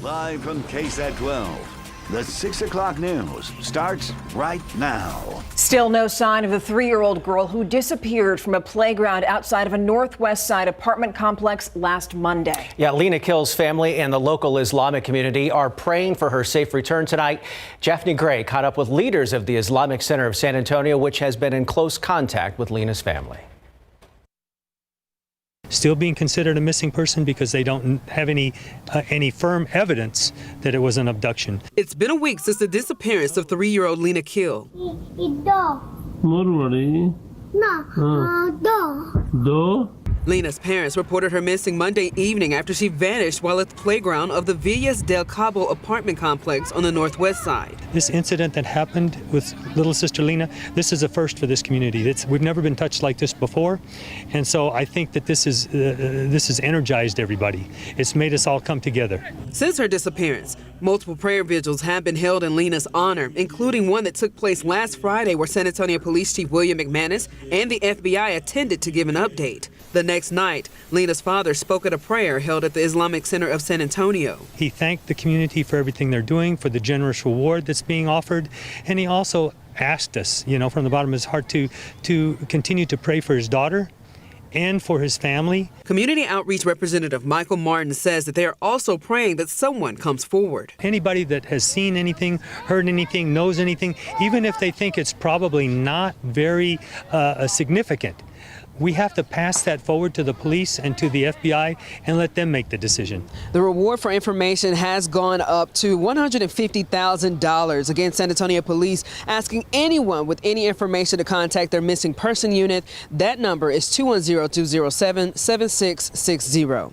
Live from KSAT 12. The 6 o'clock news starts right now. Still no sign of the 3-year-old girl who disappeared from a playground outside of a Northwest Side apartment complex last Monday. Yeah, Lena Kill's family and the local Islamic community are praying for her safe return tonight. Japhanie Gray caught up with leaders of the Islamic Center of San Antonio, which has been in close contact with Lena's family. Still being considered a missing person because they don't have any firm evidence that it was an abduction. It's been a week since the disappearance of 3-year-old Lena Kill. Lena's parents reported her missing Monday evening after she vanished while at the playground of the Villas del Cabo apartment complex on the Northwest Side. This incident that happened with little sister Lena, this is a first for this community. We've never been touched like this before, and so I think that this has energized everybody. It's made us all come together. Since her disappearance, multiple prayer vigils have been held in Lena's honor, including one that took place last Friday where San Antonio Police Chief William McManus and the FBI attended to give an update. The next night, Lena's father spoke at a prayer held at the Islamic Center of San Antonio. He thanked the community for everything they're doing, for the generous reward that's being offered, and he also asked us, from the bottom of his heart to continue to pray for his daughter and for his family. Community Outreach Representative Michael Martin says that they are also praying that someone comes forward. Anybody that has seen anything, heard anything, knows anything, even if they think it's probably not very significant, we have to pass that forward to the police and to the FBI and let them make the decision. The reward for information has gone up to $150,000. Again, San Antonio Police asking anyone with any information to contact their missing person unit. That number is 210-207-7660.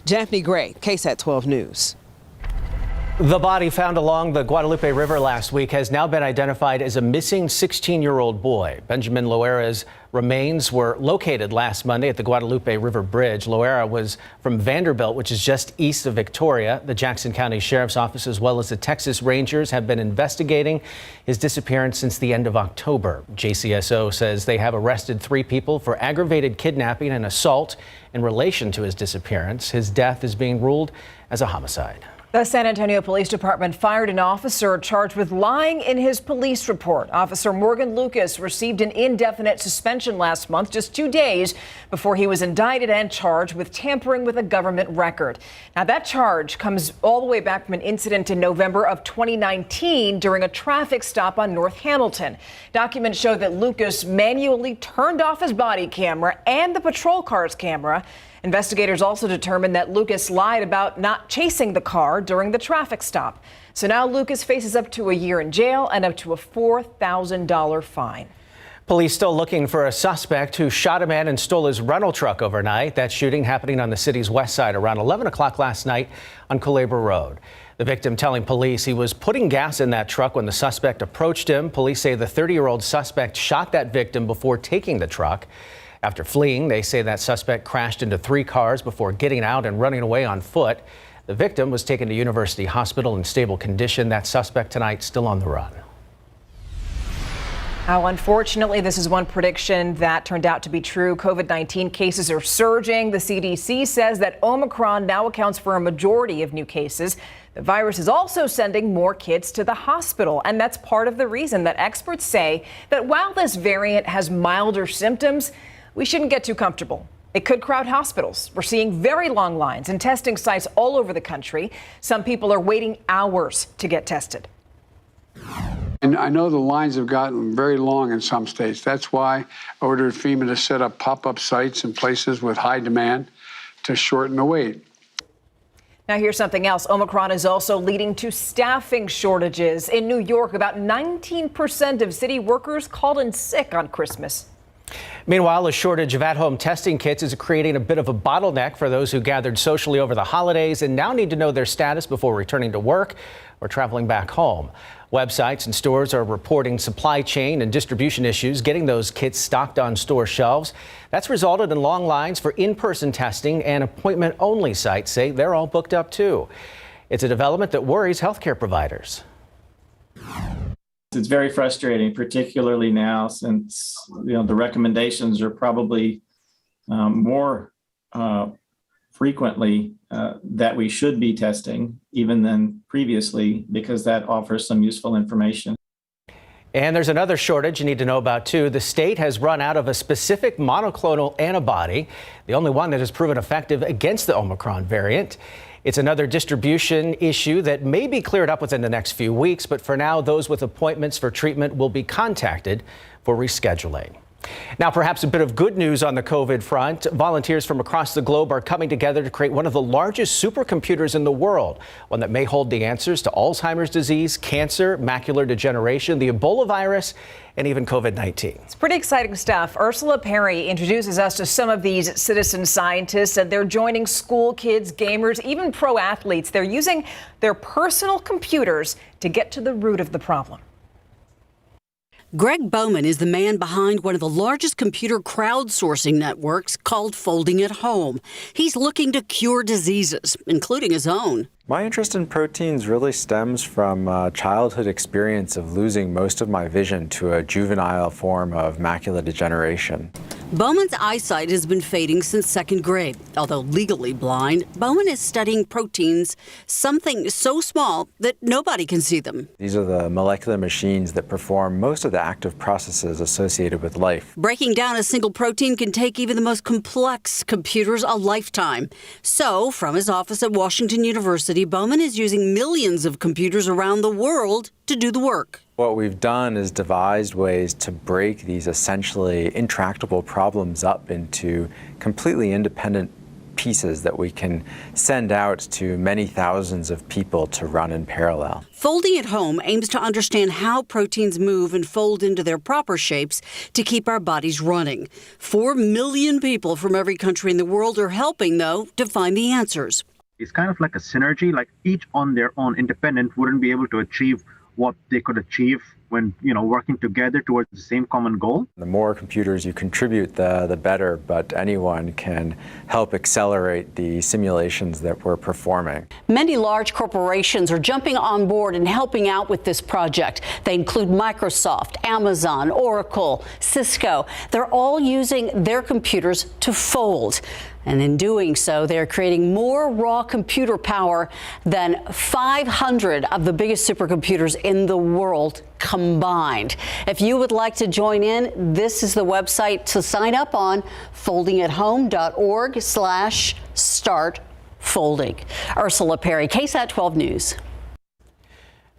Japhanie Gray, KSAT 12 News. The body found along the Guadalupe River last week has now been identified as a missing 16-year-old boy. Benjamin Loera's remains were located last Monday at the Guadalupe River Bridge. Loera was from Vanderbilt, which is just east of Victoria. The Jackson County Sheriff's Office, as well as the Texas Rangers, have been investigating his disappearance since the end of October. JCSO says they have arrested 3 people for aggravated kidnapping and assault in relation to his disappearance. His death is being ruled as a homicide. The San Antonio Police Department fired an officer charged with lying in his police report. Officer Morgan Lucas received an indefinite suspension last month, just 2 days before he was indicted and charged with tampering with a government record. Now, that charge comes all the way back from an incident in November of 2019 during a traffic stop on North Hamilton. Documents show that Lucas manually turned off his body camera and the patrol car's camera. Investigators also determined that Lucas lied about not chasing the car during the traffic stop. So now Lucas faces up to a year in jail and up to a $4,000 fine. Police still looking for a suspect who shot a man and stole his rental truck overnight. That shooting happening on the city's west side around 11 o'clock last night on Culebra Road. The victim telling police he was putting gas in that truck when the suspect approached him. Police say the 30-year-old suspect shot that victim before taking the truck. After fleeing, they say that suspect crashed into 3 cars before getting out and running away on foot. The victim was taken to University Hospital in stable condition. That suspect tonight still on the run. Now, unfortunately, this is one prediction that turned out to be true. COVID-19 cases are surging. The CDC says that Omicron now accounts for a majority of new cases. The virus is also sending more kids to the hospital, and that's part of the reason that experts say that while this variant has milder symptoms, we shouldn't get too comfortable. It could crowd hospitals. We're seeing very long lines in testing sites all over the country. Some people are waiting hours to get tested. And I know the lines have gotten very long in some states. That's why I ordered FEMA to set up pop-up sites in places with high demand to shorten the wait. Now, here's something else. Omicron is also leading to staffing shortages. In New York, about 19% of city workers called in sick on Christmas. Meanwhile, a shortage of at-home testing kits is creating a bit of a bottleneck for those who gathered socially over the holidays and now need to know their status before returning to work or traveling back home. Websites and stores are reporting supply chain and distribution issues getting those kits stocked on store shelves. That's resulted in long lines for in-person testing, and appointment-only sites say they're all booked up too. It's a development that worries healthcare providers. It's very frustrating, particularly now since the recommendations are probably more frequently that we should be testing even than previously, because that offers some useful information. And there's another shortage you need to know about, too. The state has run out of a specific monoclonal antibody, the only one that has proven effective against the Omicron variant. It's another distribution issue that may be cleared up within the next few weeks, but for now, those with appointments for treatment will be contacted for rescheduling. Now, perhaps a bit of good news on the COVID front. Volunteers from across the globe are coming together to create one of the largest supercomputers in the world, one that may hold the answers to Alzheimer's disease, cancer, macular degeneration, the Ebola virus, and even COVID-19. It's pretty exciting stuff. Ursula Perry introduces us to some of these citizen scientists, and they're joining school kids, gamers, even pro athletes. They're using their personal computers to get to the root of the problem. Greg Bowman is the man behind one of the largest computer crowdsourcing networks called Folding at Home. He's looking to cure diseases, including his own. My interest in proteins really stems from a childhood experience of losing most of my vision to a juvenile form of macular degeneration. Bowman's eyesight has been fading since second grade. Although legally blind, Bowman is studying proteins, something so small that nobody can see them. These are the molecular machines that perform most of the active processes associated with life. Breaking down a single protein can take even the most complex computers a lifetime. So, from his office at Washington University, Bowman is using millions of computers around the world to do the work. What we've done is devised ways to break these essentially intractable problems up into completely independent pieces that we can send out to many thousands of people to run in parallel. Folding at Home aims to understand how proteins move and fold into their proper shapes to keep our bodies running. 4 million people from every country in the world are helping, though, to find the answers. It's kind of like a synergy, like each on their own independent wouldn't be able to achieve what they could achieve when, working together towards the same common goal. The more computers you contribute, the better, but anyone can help accelerate the simulations that we're performing. Many large corporations are jumping on board and helping out with this project. They include Microsoft, Amazon, Oracle, Cisco. They're all using their computers to fold. And in doing so, they're creating more raw computer power than 500 of the biggest supercomputers in the world combined. If you would like to join in, this is the website to sign up on, foldingathome.org/start folding. Ursula Perry, KSAT 12 News.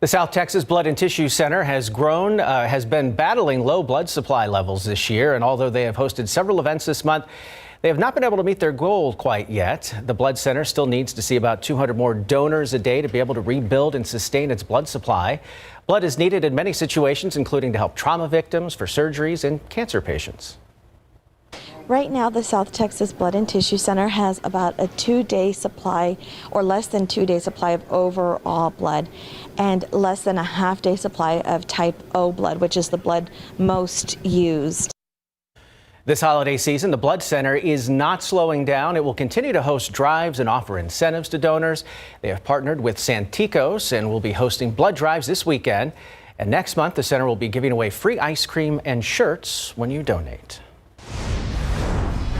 The South Texas Blood and Tissue Center has been battling low blood supply levels this year, and although they have hosted several events this month, they have not been able to meet their goal quite yet. The Blood Center still needs to see about 200 more donors a day to be able to rebuild and sustain its blood supply. Blood is needed in many situations, including to help trauma victims, for surgeries, and cancer patients. Right now, the South Texas Blood and Tissue Center has about a 2-day supply, or less than 2-day supply of overall blood, and less than a half-day supply of type O blood, which is the blood most used. This holiday season, the Blood Center is not slowing down. It will continue to host drives and offer incentives to donors. They have partnered with Santikos and will be hosting blood drives this weekend. And next month, the center will be giving away free ice cream and shirts when you donate.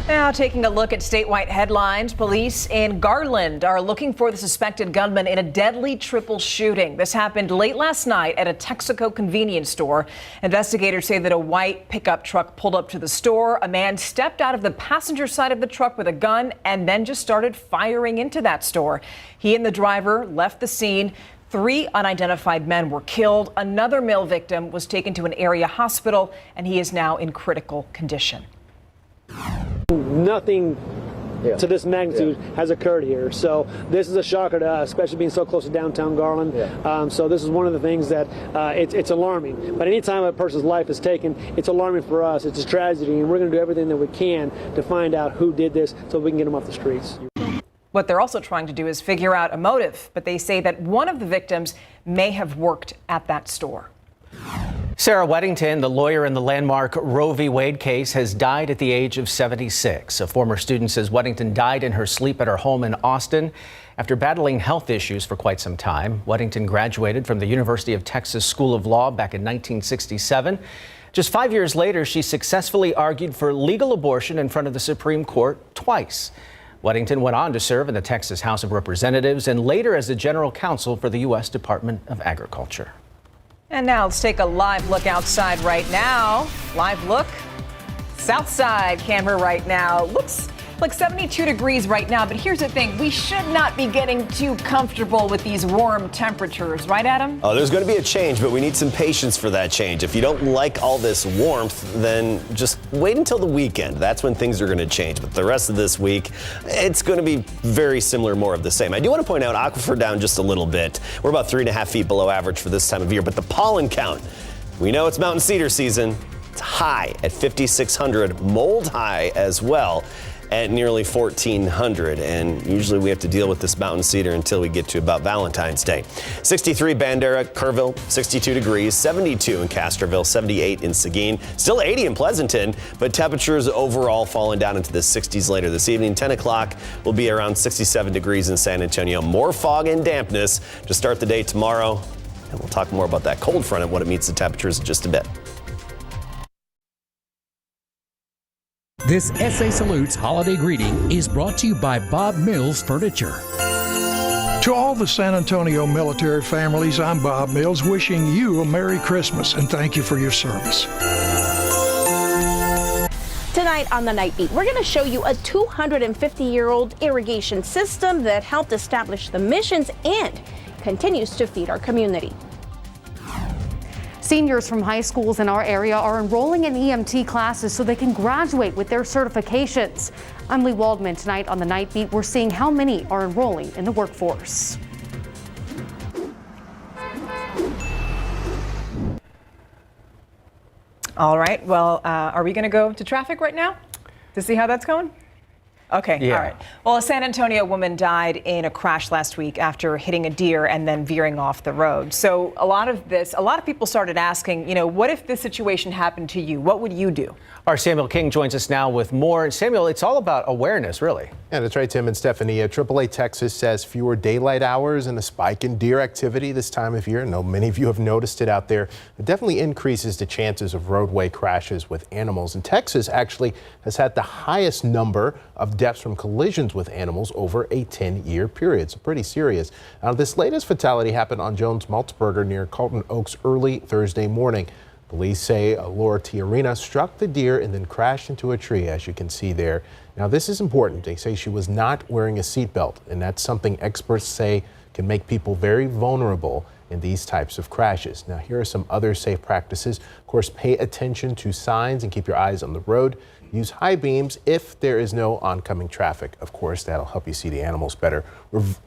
Now, taking a look at statewide headlines, police in Garland are looking for the suspected gunman in a deadly triple shooting. This happened late last night at a Texaco convenience store. Investigators say that a white pickup truck pulled up to the store. A man stepped out of the passenger side of the truck with a gun and then just started firing into that store. He and the driver left the scene. 3 unidentified men were killed. Another male victim was taken to an area hospital, and he is now in critical condition. Nothing to this magnitude has occurred here. So this is a shocker to us, especially being so close to downtown Garland. So this is one of the things that it's alarming. But anytime a person's life is taken, it's alarming for us. It's a tragedy, and we're going to do everything that we can to find out who did this so we can get them off the streets. What they're also trying to do is figure out a motive, but they say that one of the victims may have worked at that store. Sarah Weddington, the lawyer in the landmark Roe v. Wade case, has died at the age of 76. A former student says Weddington died in her sleep at her home in Austin after battling health issues for quite some time. Weddington graduated from the University of Texas School of Law back in 1967. Just 5 years later, she successfully argued for legal abortion in front of the Supreme Court twice. Weddington went on to serve in the Texas House of Representatives and later as the general counsel for the U.S. Department of Agriculture. And now let's take a live look outside right now. Live look. South side camera right now. Looks like 72 degrees right now, but here's the thing. We should not be getting too comfortable with these warm temperatures, right, Adam? Oh, there's going to be a change, but we need some patience for that change. If you don't like all this warmth, then just wait until the weekend. That's when things are going to change. But the rest of this week, it's going to be very similar, more of the same. I do want to point out aquifer down just a little bit. We're about 3.5 feet below average for this time of year, but the pollen count, we know it's mountain cedar season. It's high at 5,600, mold high as well at nearly 1,400. And usually we have to deal with this mountain cedar until we get to about Valentine's Day. 63 Bandera, Kerrville, 62 degrees, 72 in Castroville, 78 in Seguin, still 80 in Pleasanton, but temperatures overall falling down into the 60s later this evening. 10 o'clock will be around 67 degrees in San Antonio. More fog and dampness to start the day tomorrow. And we'll talk more about that cold front and what it means to temperatures in just a bit. This SA Salutes holiday greeting is brought to you by Bob Mills Furniture. To all the San Antonio military families, I'm Bob Mills, wishing you a Merry Christmas and thank you for your service. Tonight on the Night Beat, we're going to show you a 250-year-old irrigation system that helped establish the missions and continues to feed our community. Seniors from high schools in our area are enrolling in EMT classes so they can graduate with their certifications. I'm Lee Waldman. Tonight on the Night Beat, we're seeing how many are enrolling in the workforce. All right. Well, are we going to go to traffic right now to see how that's going? Okay. Yeah. All right. Well, a San Antonio woman died in a crash last week after hitting a deer and then veering off the road. So a lot of people started asking, what if this situation happened to you? What would you do? Our Samuel King joins us now with more. Samuel, it's all about awareness, really. Yeah, that's right, Tim and Stephanie. AAA Texas says fewer daylight hours and a spike in deer activity this time of year. I know many of you have noticed it out there. It definitely increases the chances of roadway crashes with animals. And Texas actually has had the highest number of deaths from collisions with animals over a 10-year period. So pretty serious. Now, this latest fatality happened on Jones Maltzberger near Carlton Oaks early Thursday morning. Police say Laura Tiarina struck the deer and then crashed into a tree, as you can see there. Now, this is important. They say she was not wearing a seatbelt, and that's something experts say can make people very vulnerable in these types of crashes. Now, here are some other safe practices. Of course, pay attention to signs and keep your eyes on the road. Use high beams if there is no oncoming traffic. Of course, that'll help you see the animals better.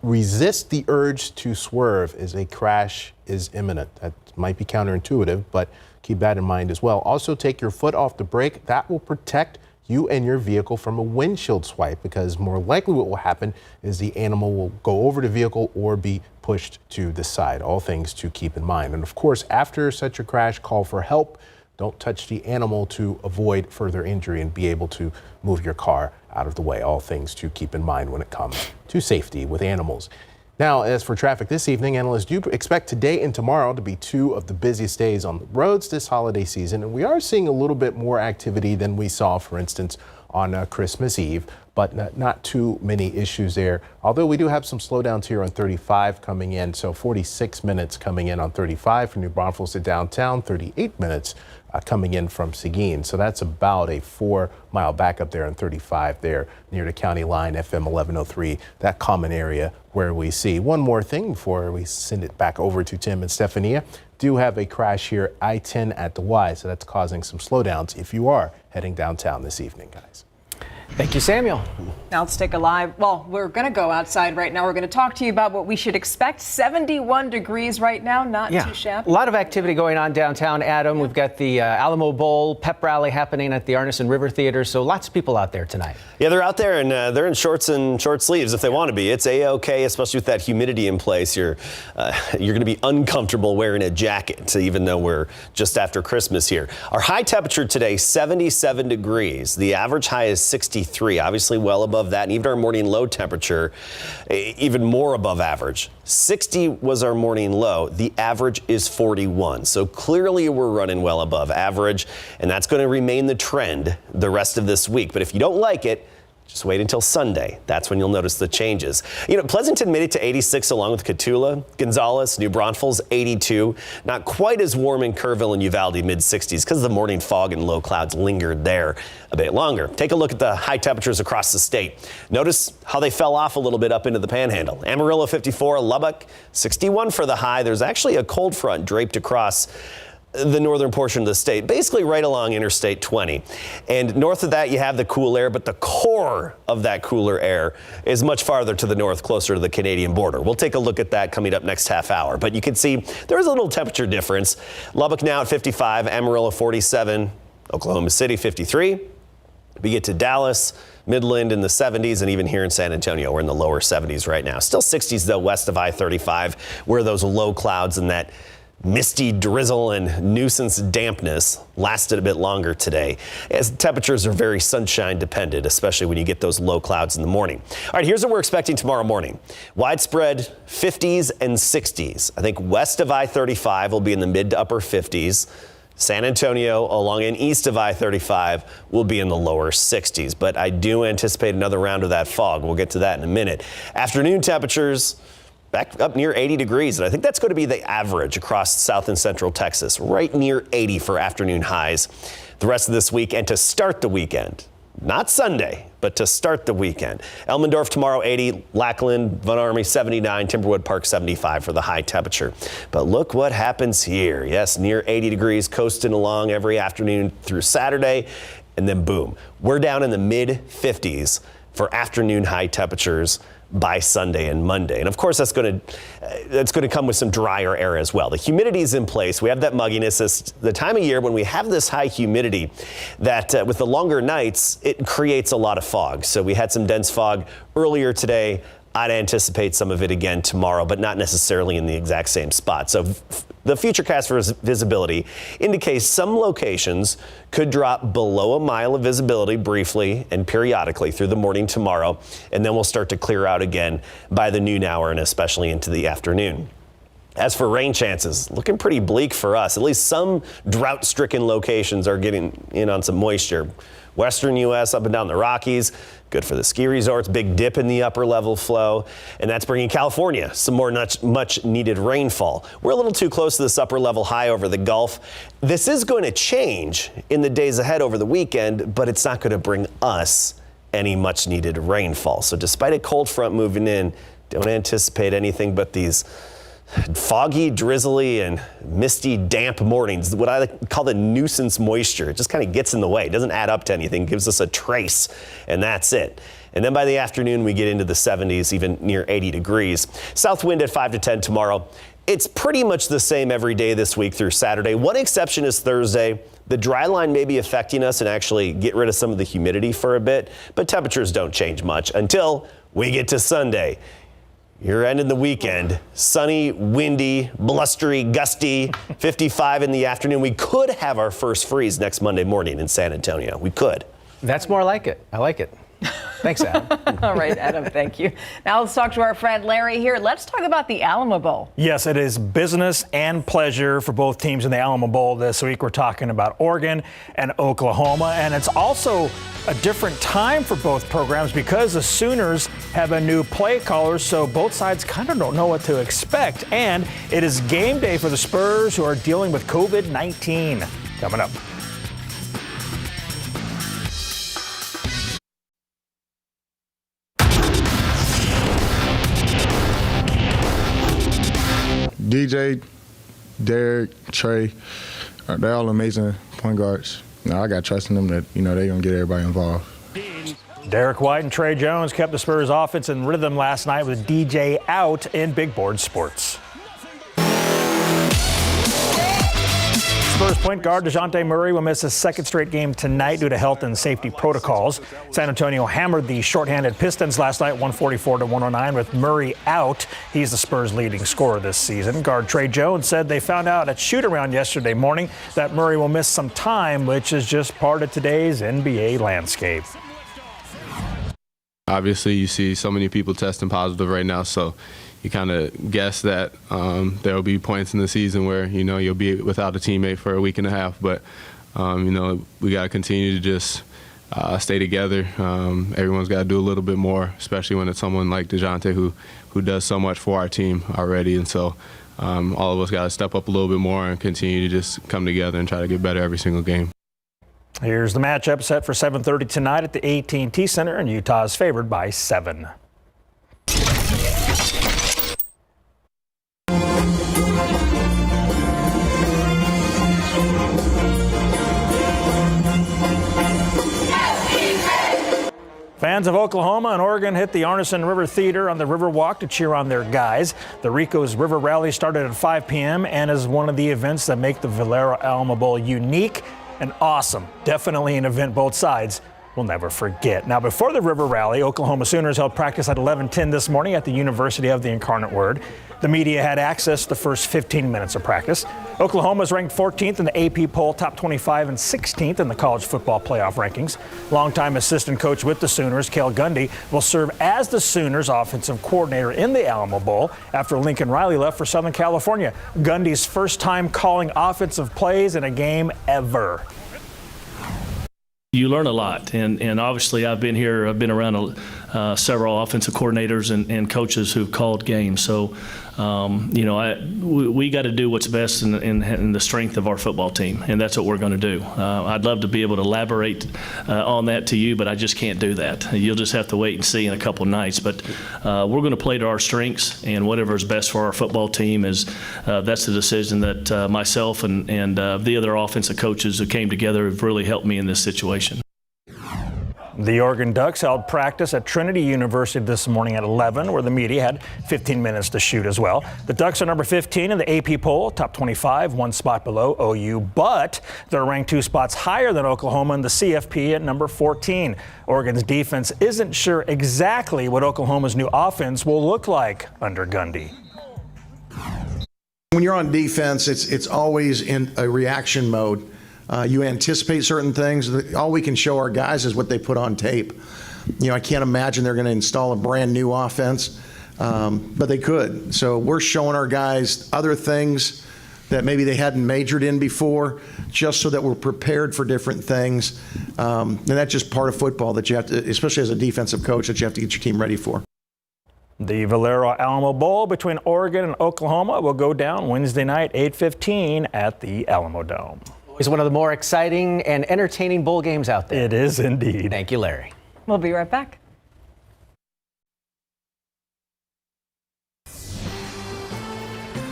Resist the urge to swerve as a crash is imminent. That might be counterintuitive, but keep that in mind as well. Also, take your foot off the brake. That will protect you and your vehicle from a windshield swipe, because more likely what will happen is the animal will go over the vehicle or be pushed to the side. All things to keep in mind. And of course, after such a crash, call for help. Don't touch the animal to avoid further injury and be able to move your car out of the way. All things to keep in mind when it comes to safety with animals. Now, as for traffic this evening, analysts do expect today and tomorrow to be two of the busiest days on the roads this holiday season. And we are seeing a little bit more activity than we saw, for instance, on Christmas Eve, but not too many issues there. Although we do have some slowdowns here on 35 coming in. So 46 minutes coming in on 35 from New Braunfels to downtown, 38 minutes coming in from Seguin. So that's about a 4-mile backup there on 35 there near the county line, FM 1103, that common area where we see. One more thing before we send it back over to Tim and Stephania. Do have a crash here, I-10 at the Y, so that's causing some slowdowns if you are heading downtown this evening, guys. Thank you, Samuel. Now let's take a live. Well, we're going to go outside right now. We're going to talk to you about what we should expect. 71 degrees right now, not too shabby. A lot of activity going on downtown, Adam. We've got the Alamo Bowl pep rally happening at the Arneson River Theater. So lots of people out there tonight. Yeah, they're out there and they're in shorts and short sleeves if they want to be. It's A-OK, especially with that humidity in place. You're going to be uncomfortable wearing a jacket, even though we're just after Christmas here. Our high temperature today, 77 degrees. The average high is 63, obviously well above that. And even our morning low temperature, even more above average. 60 was our morning low. The average is 41. So clearly we're running well above average, and that's going to remain the trend the rest of this week. But if you don't like it, Just wait until Sunday. That's when you'll notice the changes. Pleasanton made it to 86 along with Cotulla. Gonzales, New Braunfels, 82. Not quite as warm in Kerrville and Uvalde, mid-60s, because the morning fog and low clouds lingered there a bit longer. Take a look at the high temperatures across the state. Notice how they fell off a little bit up into the Panhandle. Amarillo, 54. Lubbock, 61 for the high. There's actually a cold front draped across the northern portion of the state, basically right along Interstate 20. And north of that, you have the cool air, but the core of that cooler air is much farther to the north, closer to the Canadian border. We'll take a look at that coming up next half hour. But you can see there is a little temperature difference. Lubbock now at 55, Amarillo 47, Oklahoma City 53. We get to Dallas, Midland in the 70s, and even here in San Antonio, we're in the lower 70s right now. Still 60s, though, west of I-35, where those low clouds and that misty drizzle and nuisance dampness lasted a bit longer today, as temperatures are very sunshine dependent, especially when you get those low clouds in the morning. All right, here's what we're expecting tomorrow morning. Widespread 50s and 60s. I think west of I-35 will be in the mid to upper 50s. San Antonio along and east of I-35 will be in the lower 60s, but I do anticipate another round of that fog. We'll get to that in a minute. Afternoon temperatures back up near 80 degrees, and I think that's going to be the average across South and Central Texas, right near 80 for afternoon highs the rest of this week. And to start the weekend, not Sunday, but to start the weekend, Elmendorf tomorrow 80, Lackland, Von Army 79, Timberwood Park 75 for the high temperature. But look what happens here. Yes, near 80 degrees, coasting along every afternoon through Saturday, and then boom, we're down in the mid 50s for afternoon high temperatures by Sunday and Monday. And of course, that's going to come with some drier air as well. The humidity is in place. We have that mugginess. It's the time of year when we have this high humidity that with the longer nights, it creates a lot of fog. So we had some dense fog earlier today. I'd anticipate some of it again tomorrow, but not necessarily in the exact same spot. So the futurecast for visibility indicates some locations could drop below a mile of visibility briefly and periodically through the morning tomorrow, and then we'll start to clear out again by the noon hour and especially into the afternoon. As for rain chances, looking pretty bleak for us. At least some drought-stricken locations are getting in on some moisture. Western U.S. up and down the Rockies, good for the ski resorts, big dip in the upper level flow, and that's bringing California some more much needed rainfall. We're a little too close to this upper level high over the Gulf. This is going to change in the days ahead over the weekend, but it's not going to bring us any much needed rainfall. So despite a cold front moving in, don't anticipate anything but these foggy, drizzly, and misty, damp mornings, what I call the nuisance moisture. It just kind of gets in the way. It doesn't add up to anything, gives us a trace, and that's it. And then by the afternoon, we get into the 70s, even near 80 degrees. South wind at 5 to 10 tomorrow. It's pretty much the same every day this week through Saturday. One exception is Thursday. The dry line may be affecting us and actually get rid of some of the humidity for a bit, but temperatures don't change much until we get to Sunday. You're ending the weekend. Sunny, windy, blustery, gusty, 55 in the afternoon. We could have our first freeze next Monday morning in San Antonio. We could. That's more like it. I like it. Thanks, Adam. All right, Adam, thank you. Now let's talk to our friend Larry here. Let's talk about the Alamo Bowl. Yes, it is business and pleasure for both teams in the Alamo Bowl this week. We're talking about Oregon and Oklahoma, and it's also a different time for both programs because the Sooners have a new play caller, so both sides kind of don't know what to expect. And it is game day for the Spurs, who are dealing with COVID-19. Coming up. DJ, Derek, Trey, they're all amazing point guards. I got trust in them that, they're going to get everybody involved. Derek White and Trey Jones kept the Spurs offense in rhythm last night with DJ out in Big Board Sports. Spurs point guard DeJounte Murray will miss his second straight game tonight due to health and safety protocols. San Antonio hammered the shorthanded Pistons last night 144-109 with Murray out. He's the Spurs' leading scorer this season. Guard Trey Jones said they found out at shoot-around yesterday morning that Murray will miss some time, which is just part of today's NBA landscape. Obviously, you see so many people testing positive right now, so you kind of guess that there will be points in the season where, you'll be without a teammate for a week and a half. But, we got to continue to just stay together. Everyone's got to do a little bit more, especially when it's someone like DeJounte who does so much for our team already. And so all of us got to step up a little bit more and continue to just come together and try to get better every single game. Here's the matchup set for 7:30 tonight at the AT&T Center, and Utah is favored by 7. Fans of Oklahoma and Oregon hit the Arneson River Theater on the Riverwalk to cheer on their guys. The Rico's River Rally started at 5 p.m. and is one of the events that make the Valero Alamo Bowl unique and awesome. Definitely an event both sides will never forget. Now, before the River Rally, Oklahoma Sooners held practice at 11:10 this morning at the University of the Incarnate Word. The media had access to the first 15 minutes of practice. Oklahoma is ranked 14th in the AP poll, top 25, and 16th in the college football playoff rankings. Longtime assistant coach with the Sooners, Cale Gundy, will serve as the Sooners offensive coordinator in the Alamo Bowl after Lincoln Riley left for Southern California. Gundy's first time calling offensive plays in a game ever. You learn a lot, and obviously I've been around several offensive coordinators and coaches who've called games. So, we got to do what's best in the strength of our football team, and that's what we're going to do. I'd love to be able to elaborate on that to you, but I just can't do that. You'll just have to wait and see in a couple of nights. But we're going to play to our strengths, and whatever is best for our football team that's the decision that myself and the other offensive coaches who came together have really helped me in this situation. The Oregon Ducks held practice at Trinity University this morning at 11, where the media had 15 minutes to shoot as well. The Ducks are number 15 in the AP poll, top 25, one spot below OU, but they're ranked 2 spots higher than Oklahoma in the CFP at number 14. Oregon's defense isn't sure exactly what Oklahoma's new offense will look like under Gundy. When you're on defense, it's always in a reaction mode. You anticipate certain things. All we can show our guys is what they put on tape. I can't imagine they're going to install a brand new offense, but they could. So we're showing our guys other things that maybe they hadn't majored in before, just so that we're prepared for different things. And that's just part of football that you have to, especially as a defensive coach, that you have to get your team ready for. The Valero Alamo Bowl between Oregon and Oklahoma will go down Wednesday night, 8:15 at the Alamo Dome. It's one of the more exciting and entertaining bowl games out there. It is indeed. Thank you, Larry. We'll be right back.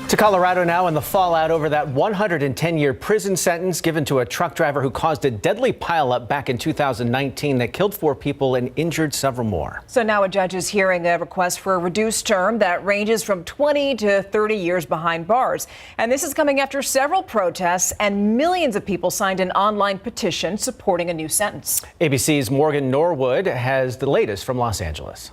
To Colorado now, and the fallout over that 110-year prison sentence given to a truck driver who caused a deadly pileup back in 2019 that killed 4 people and injured several more. So now a judge is hearing a request for a reduced term that ranges from 20 to 30 years behind bars. And this is coming after several protests and millions of people signed an online petition supporting a new sentence. ABC's Morgan Norwood has the latest from Los Angeles.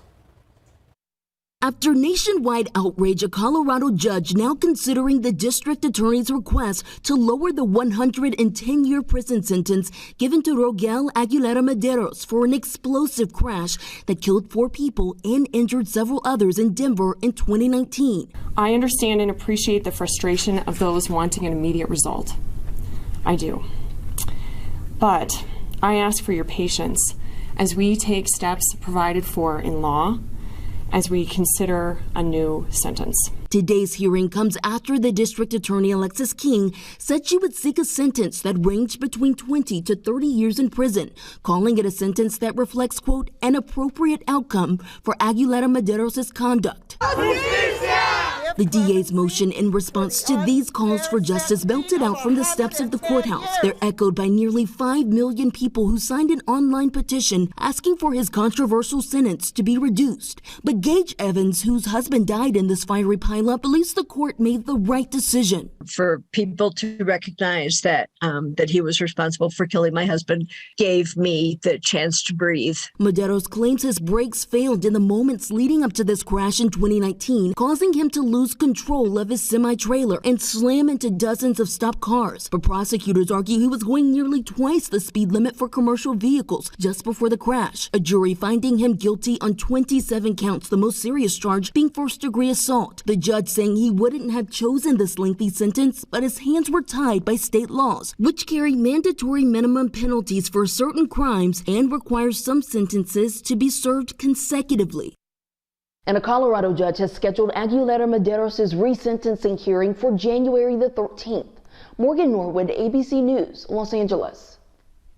After nationwide outrage, a Colorado judge now considering the district attorney's request to lower the 110-year prison sentence given to Rogel Aguilera Mederos for an explosive crash that killed 4 people and injured several others in Denver in 2019. I understand and appreciate the frustration of those wanting an immediate result. I do. But I ask for your patience as we take steps provided for in law as we consider a new sentence. Today's hearing comes after the district attorney Alexis King said she would seek a sentence that ranged between 20 to 30 years in prison, calling it a sentence that reflects, quote, an appropriate outcome for Aguilera Mederos' conduct. The DA's motion in response to these calls for justice belted out from the steps of the courthouse. They're echoed by nearly 5 million people who signed an online petition asking for his controversial sentence to be reduced. But Gage Evans, whose husband died in this fiery pileup, believes the court made the right decision. For people to recognize that that he was responsible for killing my husband gave me the chance to breathe. Mederos claims his brakes failed in the moments leading up to this crash in 2019, causing him to lose lose control of his semi-trailer and slam into dozens of stopped cars. But prosecutors argue he was going nearly twice the speed limit for commercial vehicles just before the crash. A jury finding him guilty on 27 counts, the most serious charge being first-degree assault. The judge saying he wouldn't have chosen this lengthy sentence, but his hands were tied by state laws, which carry mandatory minimum penalties for certain crimes and require some sentences to be served consecutively. And a Colorado judge has scheduled Aguilera Medeiros' resentencing hearing for January the 13th. Morgan Norwood, ABC News, Los Angeles.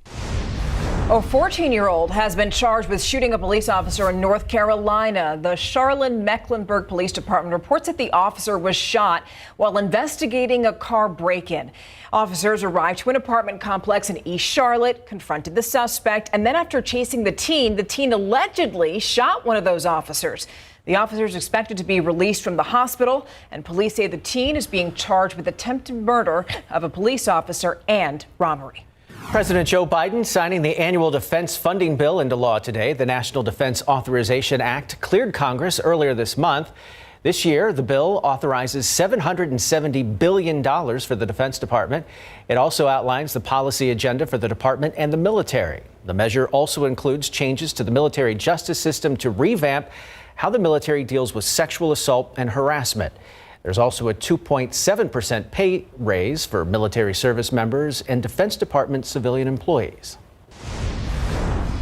A 14-year-old has been charged with shooting a police officer in North Carolina. The Charlotte-Mecklenburg Police Department reports that the officer was shot while investigating a car break-in. Officers arrived to an apartment complex in East Charlotte, confronted the suspect, and then after chasing the teen allegedly shot one of those officers. The officer is expected to be released from the hospital, and police say the teen is being charged with attempted murder of a police officer and robbery. President Joe Biden signing the annual defense funding bill into law today. The National Defense Authorization Act cleared Congress earlier this month. This year, the bill authorizes $770 billion for the Defense Department. It also outlines the policy agenda for the department and the military. The measure also includes changes to the military justice system to revamp how the military deals with sexual assault and harassment. There's also a 2.7% pay raise for military service members and Defense Department civilian employees.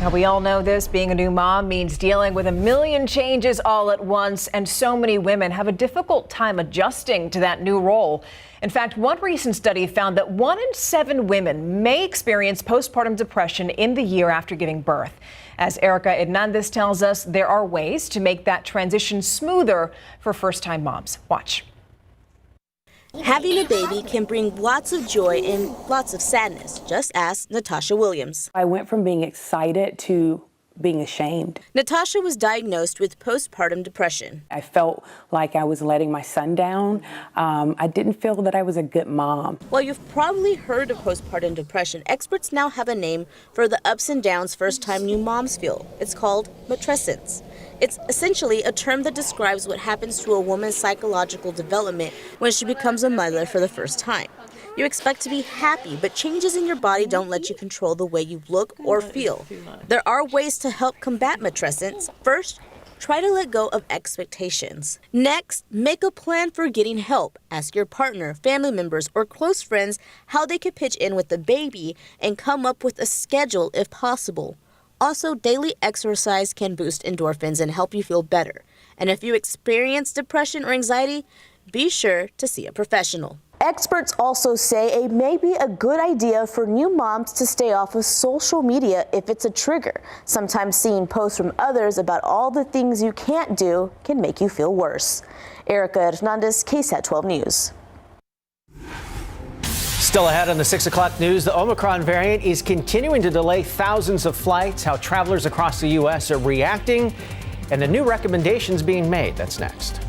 Now, we all know this. Being a new mom means dealing with a million changes all at once, and so many women have a difficult time adjusting to that new role. In fact, one recent study found that 1 in 7 women may experience postpartum depression in the year after giving birth. As Erica Hernandez tells us, there are ways to make that transition smoother for first-time moms. Watch. Having a baby can bring lots of joy and lots of sadness. Just ask Natasha Williams. I went from being excited to being ashamed. Natasha was diagnosed with postpartum depression. I felt like I was letting my son down. I didn't feel that I was a good mom. While you've probably heard of postpartum depression, experts now have a name for the ups and downs first-time new moms feel. It's called matrescence. It's essentially a term that describes what happens to a woman's psychological development when she becomes a mother for the first time. You expect to be happy, but changes in your body don't let you control the way you look or feel. There are ways to help combat matrescence. First, try to let go of expectations. Next, make a plan for getting help. Ask your partner, family members, or close friends how they could pitch in with the baby and come up with a schedule if possible. Also, daily exercise can boost endorphins and help you feel better. And if you experience depression or anxiety, be sure to see a professional. Experts also say it may be a good idea for new moms to stay off of social media if it's a trigger. Sometimes seeing posts from others about all the things you can't do can make you feel worse. Erica Hernandez, KSAT 12 News. Still ahead on the 6 o'clock news, the Omicron variant is continuing to delay thousands of flights, how travelers across the U.S. are reacting, and the new recommendations being made. That's next.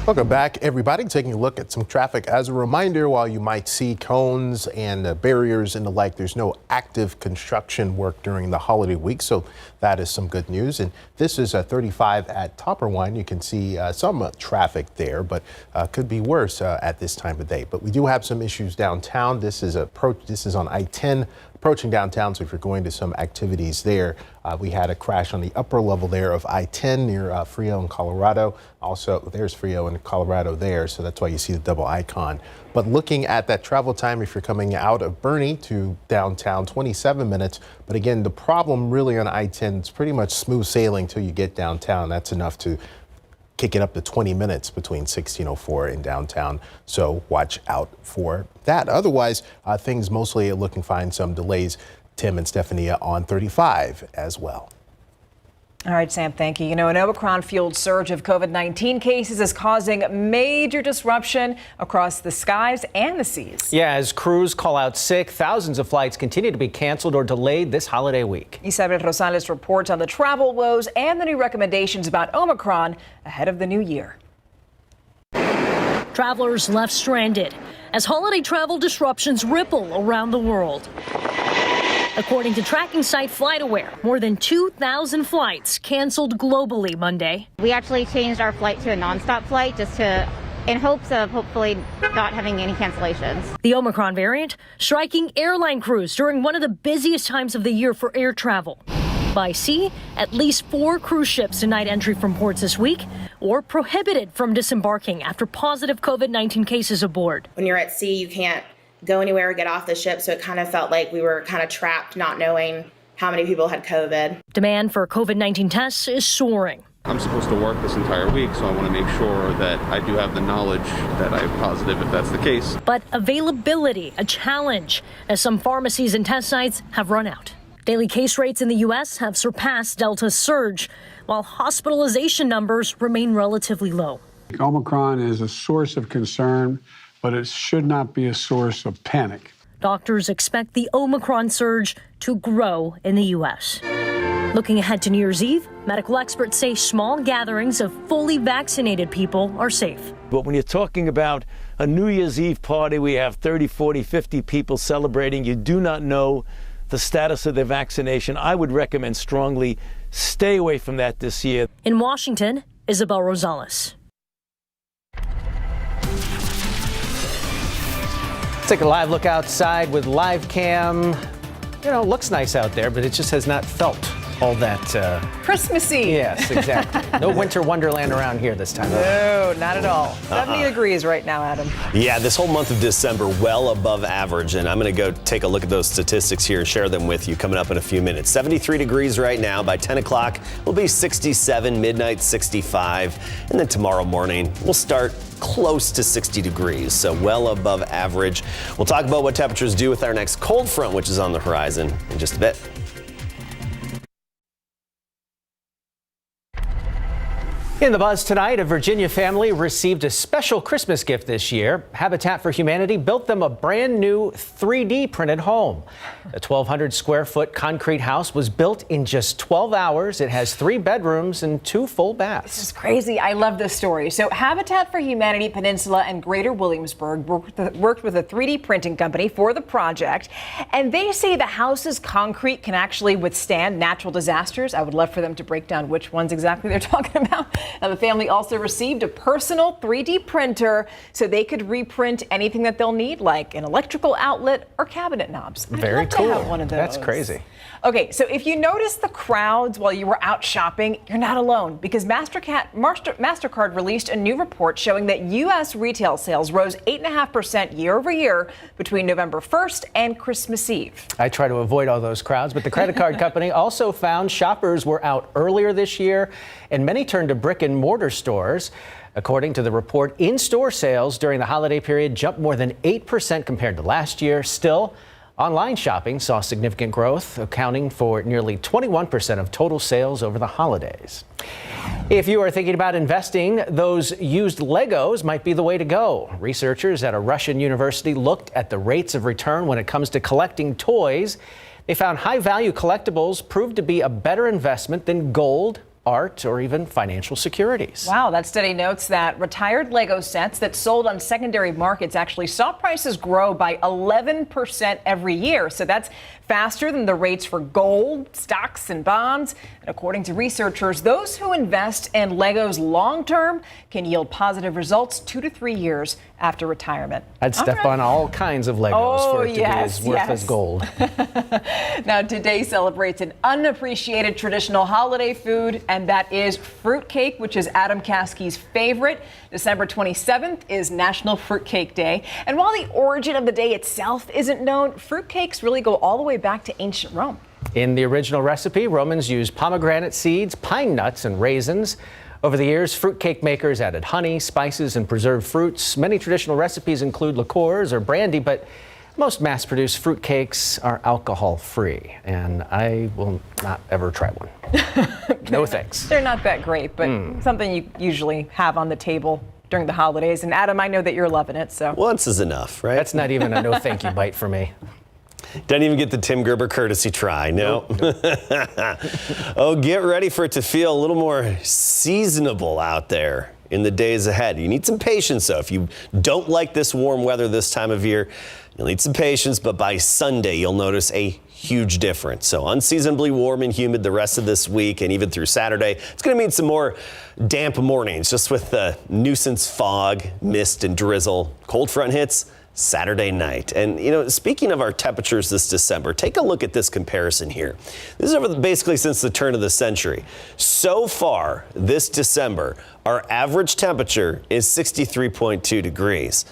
Welcome back, everybody. Taking a look at some traffic. As a reminder, while you might see cones and barriers and the like, there's no active construction work during the holiday week, so that is some good news. And this is 35 at Topperwine. You can see some traffic there, but could be worse at this time of day. But we do have some issues downtown. This is on I-10. Approaching downtown, so if you're going to some activities there, we had a crash on the upper level there of I-10 near Frio in Colorado. Also, there's Frio in Colorado there, so that's why you see the double icon. But looking at that travel time, if you're coming out of Bernie to downtown, 27 minutes. But again, the problem really on I-10, it's pretty much smooth sailing till you get downtown. That's enough to kick it up to 20 minutes between 1604 and downtown. So watch out for that. Otherwise, things mostly looking fine. Some delays, Tim and Stephania, on 35 as well. All right, Sam, thank you. You know, an Omicron-fueled surge of COVID-19 cases is causing major disruption across the skies and the seas. Yeah, as crews call out sick, thousands of flights continue to be canceled or delayed this holiday week. Isabel Rosales reports on the travel woes and the new recommendations about Omicron ahead of the new year. Travelers left stranded as holiday travel disruptions ripple around the world. According to tracking site FlightAware, more than 2,000 flights canceled globally Monday. We actually changed our flight to a nonstop flight in hopes of hopefully not having any cancellations. The Omicron variant striking airline crews during one of the busiest times of the year for air travel. By sea, at least 4 cruise ships denied entry from ports this week or prohibited from disembarking after positive COVID-19 cases aboard. When you're at sea, you can't go anywhere or get off the ship, so it kind of felt like we were kind of trapped, not knowing how many people had COVID. Demand for COVID-19 tests is soaring. I'm supposed to work this entire week, so I want to make sure that I do have the knowledge that I'm positive if that's the case. But availability, a challenge, as some pharmacies and test sites have run out. Daily case rates in the U.S. have surpassed Delta's surge, while hospitalization numbers remain relatively low. Omicron is a source of concern, but it should not be a source of panic. Doctors expect the Omicron surge to grow in the U.S. Looking ahead to New Year's Eve, medical experts say small gatherings of fully vaccinated people are safe. But when you're talking about a New Year's Eve party, we have 30, 40, 50 people celebrating. You do not know the status of their vaccination. I would recommend strongly stay away from that this year. In Washington, Isabel Rosales. Let's take a live look outside with live cam. You know, it looks nice out there, but it just has not felt all that Christmassy. Yes, exactly. No winter wonderland around here this time. No, not at all. 70 degrees right now, Adam. Yeah, this whole month of December, well above average. And I'm going to go take a look at those statistics here and share them with you coming up in a few minutes. 73 degrees right now. By 10 o'clock, we'll be 67, midnight 65. And then tomorrow morning, we'll start close to 60 degrees, so well above average. We'll talk about what temperatures do with our next cold front, which is on the horizon in just a bit. In the buzz tonight, a Virginia family received a special Christmas gift this year. Habitat for Humanity built them a brand new 3D printed home. The 1,200 square foot concrete house was built in just 12 hours. It has 3 bedrooms and 2 full baths. This is crazy. I love this story. So Habitat for Humanity Peninsula and Greater Williamsburg worked with a 3D printing company for the project. And they say the house's concrete can actually withstand natural disasters. I would love for them to break down which ones exactly they're talking about. Now, the family also received a personal 3D printer so they could reprint anything that they'll need, like an electrical outlet or cabinet knobs. Very I'd love cool. to have one of those. That's crazy. Okay, so if you notice the crowds while you were out shopping, you're not alone, because MasterCard released a new report showing that U.S. retail sales rose 8.5% year over year between November 1st and Christmas Eve. I try to avoid all those crowds, but the credit card company also found shoppers were out earlier this year, and many turned to brick and mortar stores. According to the report, in-store sales during the holiday period jumped more than 8% compared to last year. Still, online shopping saw significant growth, accounting for nearly 21% of total sales over the holidays. If you are thinking about investing, those used Legos might be the way to go. Researchers at a Russian university looked at the rates of return when it comes to collecting toys. They found high-value collectibles proved to be a better investment than gold, art, or even financial securities. Wow, that study notes that retired Lego sets that sold on secondary markets actually saw prices grow by 11% every year. So that's faster than the rates for gold, stocks, and bonds. And according to researchers, those who invest in Legos long-term can yield positive results 2 to 3 years after retirement. I'd step on all kinds of Legos for it to be as worth as gold. Now, today celebrates an unappreciated traditional holiday food, and that is fruitcake, which is Adam Caskey's favorite. December 27th is National Fruitcake Day. And while the origin of the day itself isn't known, fruitcakes really go all the way back to ancient Rome. In the original recipe, Romans used pomegranate seeds, pine nuts, and raisins. Over the years, fruitcake makers added honey, spices, and preserved fruits. Many traditional recipes include liqueurs or brandy, but most mass-produced fruitcakes are alcohol-free, and I will not ever try one. No thanks. They're not that great, but something you usually have on the table during the holidays. And Adam, I know that you're loving it, so. Once is enough, right? That's not even a no thank you bite for me. Doesn't even get the Tim Gerber courtesy try, no. Oh, get ready for it to feel a little more seasonable out there in the days ahead. You need some patience, though. If you don't like this warm weather this time of year, You'll need some patience, but by Sunday, you'll notice a huge difference. So unseasonably warm and humid the rest of this week and even through Saturday. It's going to mean some more damp mornings, just with the nuisance fog, mist, and drizzle. Cold front hits Saturday night. And, you know, speaking of our temperatures this December, take a look at this comparison here. This is basically since the turn of the century. So far this December, our average temperature is 63.2 degrees.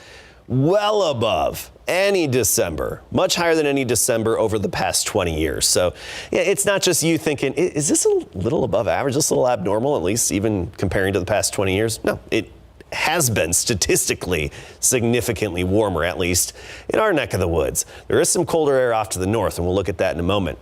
Well above any December, much higher than any December over the past 20 years. So yeah, it's not just you thinking, is this a little above average, this a little abnormal, at least even comparing to the past 20 years? No, it has been statistically significantly warmer, at least in our neck of the woods. There is some colder air off to the north, and we'll look at that in a moment.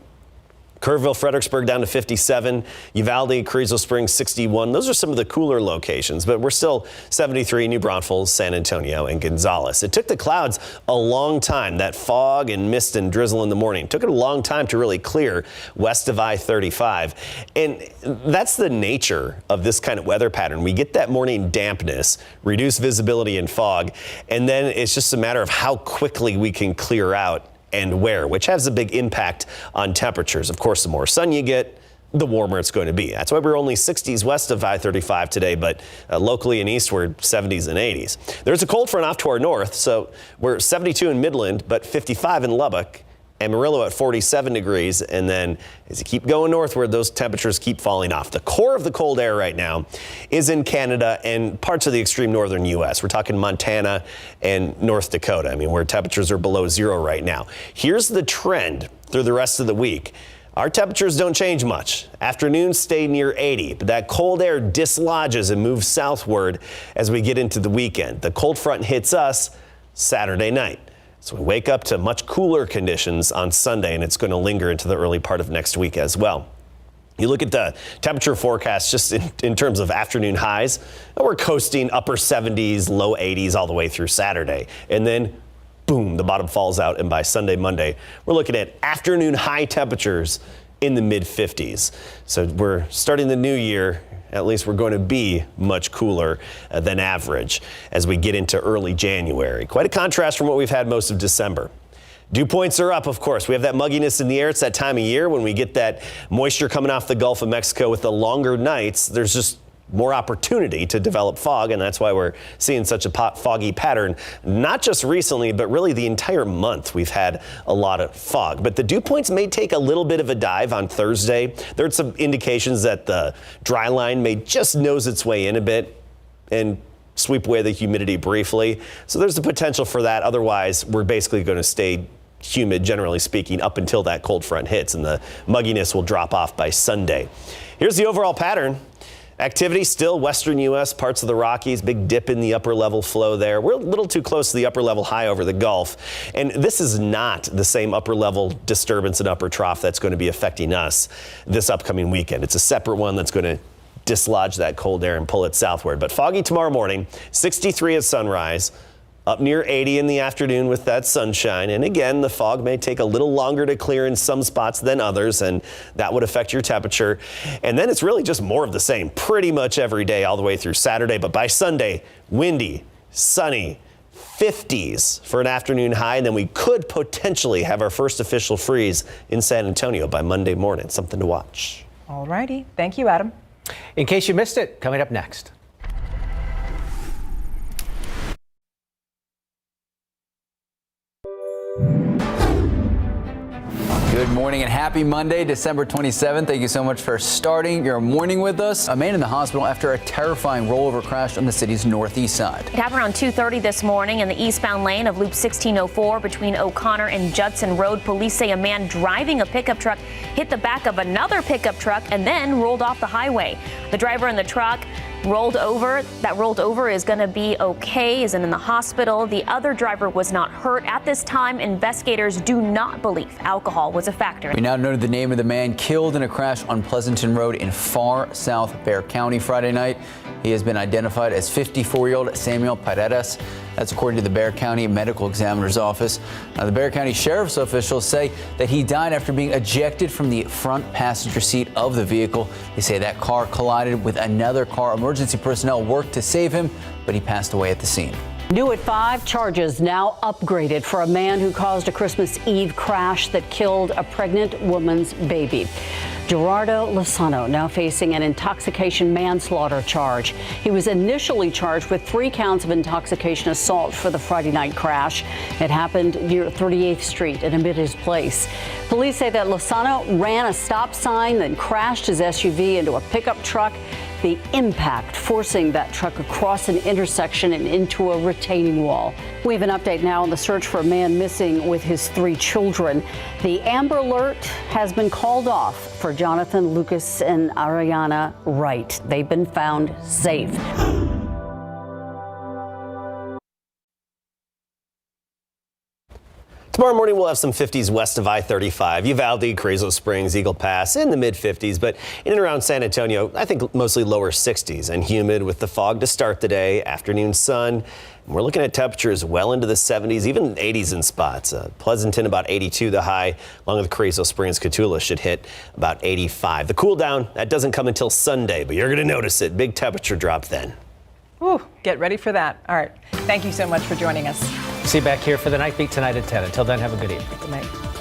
Kerrville, Fredericksburg down to 57, Uvalde, Carrizo Springs 61. Those are some of the cooler locations, but we're still 73, New Braunfels, San Antonio, and Gonzales. It took the clouds a long time, that fog and mist and drizzle in the morning. It took it a long time to really clear west of I-35. And that's the nature of this kind of weather pattern. We get that morning dampness, reduced visibility and fog, and then it's just a matter of how quickly we can clear out and where, which has a big impact on temperatures. Of course, the more sun you get, the warmer it's going to be. That's why we're only 60s west of I-35 today, but locally and eastward, 70s and 80s. There's a cold front off to our north, so we're 72 in Midland, but 55 in Lubbock. Amarillo at 47 degrees, and then as you keep going northward, those temperatures keep falling off. The core of the cold air right now is in Canada and parts of the extreme northern U.S. We're talking Montana and North Dakota, where temperatures are below zero right now. Here's the trend through the rest of the week. Our temperatures don't change much. Afternoons stay near 80, but that cold air dislodges and moves southward as we get into the weekend. The cold front hits us Saturday night. So we wake up to much cooler conditions on Sunday, and it's going to linger into the early part of next week as well. You look at the temperature forecast just in terms of afternoon highs, and we're coasting upper 70s, low 80s all the way through Saturday. And then, boom, the bottom falls out, and by Sunday, Monday, we're looking at afternoon high temperatures in the mid-50s. So we're starting the new year. At least we're going to be much cooler than average as we get into early January. Quite a contrast from what we've had most of December. Dew points are up, of course. We have that mugginess in the air. It's that time of year when we get that moisture coming off the Gulf of Mexico with the longer nights. There's just more opportunity to develop fog, and that's why we're seeing such a foggy pattern. Not just recently, but really the entire month we've had a lot of fog. But the dew points may take a little bit of a dive on Thursday. There are some indications that the dry line may just nose its way in a bit and sweep away the humidity briefly. So there's the potential for that. Otherwise, we're basically going to stay humid, generally speaking, up until that cold front hits, and the mugginess will drop off by Sunday. Here's the overall pattern. Activity still western U.S., parts of the Rockies, big dip in the upper level flow there. We're a little too close to the upper level high over the Gulf. And this is not the same upper level disturbance and upper trough that's going to be affecting us this upcoming weekend. It's a separate one that's going to dislodge that cold air and pull it southward. But foggy tomorrow morning, 63 at sunrise. Up near 80 in the afternoon with that sunshine. And again, the fog may take a little longer to clear in some spots than others, and that would affect your temperature. And then it's really just more of the same pretty much every day all the way through Saturday. But by Sunday, windy, sunny, 50s for an afternoon high. And then we could potentially have our first official freeze in San Antonio by Monday morning. Something to watch. All righty. Thank you, Adam. In case you missed it, coming up next. Good morning and happy Monday, December 27th. Thank you so much for starting your morning with us. A man in the hospital after a terrifying rollover crash on the city's northeast side. It happened around 2:30 this morning in the eastbound lane of Loop 1604 between O'Connor and Judson Road. Police say a man driving a pickup truck hit the back of another pickup truck and then rolled off the highway. The driver in the truck rolled over is going to be okay, isn't in the hospital. The other driver was not hurt. At this time, investigators do not believe alcohol was a factor. We now know the name of the man killed in a crash on Pleasanton Road in far south Bexar County Friday night. He has been identified as 54-year-old Samuel Paredes. That's according to the Bexar County Medical Examiner's Office. Now, the Bexar County Sheriff's officials say that he died after being ejected from the front passenger seat of the vehicle. They say that car collided with another car. Emergency personnel worked to save him, but he passed away at the scene. New at 5, charges now upgraded for a man who caused a Christmas Eve crash that killed a pregnant woman's baby. Gerardo Lozano now facing an intoxication manslaughter charge. He was initially charged with 3 counts of intoxication assault for the Friday night crash. It happened near 38th Street in Amita's Place. Police say that Lozano ran a stop sign, then crashed his SUV into a pickup truck. The impact forcing that truck across an intersection and into a retaining wall. We have an update now on the search for a man missing with his 3 children. The Amber Alert has been called off for Jonathan Lucas and Ariana Wright. They've been found safe. Tomorrow morning, we'll have some 50s west of I-35, Uvalde, Carrizo Springs, Eagle Pass in the mid-50s, but in and around San Antonio, I think mostly lower 60s and humid with the fog to start the day, afternoon sun. And we're looking at temperatures well into the 70s, even 80s in spots. Pleasanton about 82 the high, along with Carrizo Springs, Cotulla should hit about 85. The cool down, that doesn't come until Sunday, but you're going to notice it. Big temperature drop then. Ooh, get ready for that. All right. Thank you so much for joining us. See you back here for the Night Beat tonight at 10. Until then, have a good evening. Good night.